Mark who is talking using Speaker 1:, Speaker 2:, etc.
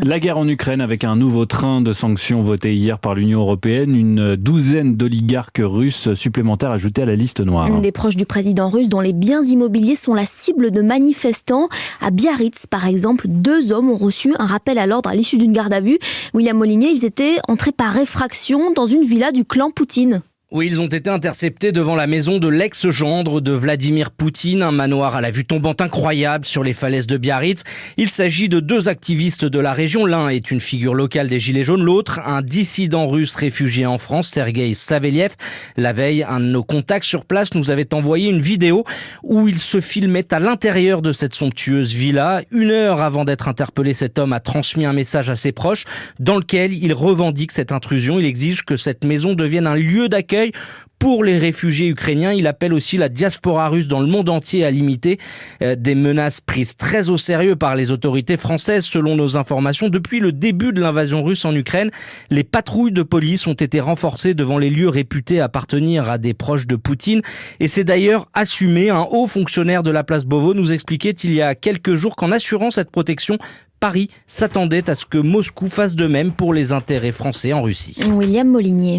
Speaker 1: La guerre en Ukraine avec un nouveau train de sanctions voté hier par l'Union européenne, une douzaine d'oligarques russes supplémentaires ajoutés à la liste noire.
Speaker 2: Des proches du président russe dont les biens immobiliers sont la cible de manifestants. À Biarritz, par exemple, 2 hommes ont reçu un rappel à l'ordre à l'issue d'une garde à vue. William Molinier, ils étaient entrés par effraction dans une villa du clan Poutine.
Speaker 3: Oui, ils ont été interceptés devant la maison de l'ex-gendre de Vladimir Poutine, un manoir à la vue tombante incroyable sur les falaises de Biarritz. Il s'agit de 2 activistes de la région. L'un est une figure locale des Gilets jaunes, l'autre un dissident russe réfugié en France, Sergueï Saveliev. La veille, un de nos contacts sur place nous avait envoyé une vidéo où il se filmait à l'intérieur de cette somptueuse villa. 1 heure avant d'être interpellé, cet homme a transmis un message à ses proches dans lequel il revendique cette intrusion. Il exige que cette maison devienne un lieu d'accueil pour les réfugiés ukrainiens. Il appelle aussi la diaspora russe dans le monde entier à limiter des menaces prises très au sérieux par les autorités françaises. Selon nos informations, depuis le début de l'invasion russe en Ukraine, les patrouilles de police ont été renforcées devant les lieux réputés appartenir à des proches de Poutine. Et c'est d'ailleurs assumé. Un haut fonctionnaire de la place Beauvau nous expliquait il y a quelques jours qu'en assurant cette protection, Paris s'attendait à ce que Moscou fasse de même pour les intérêts français en Russie.
Speaker 2: William Molinier.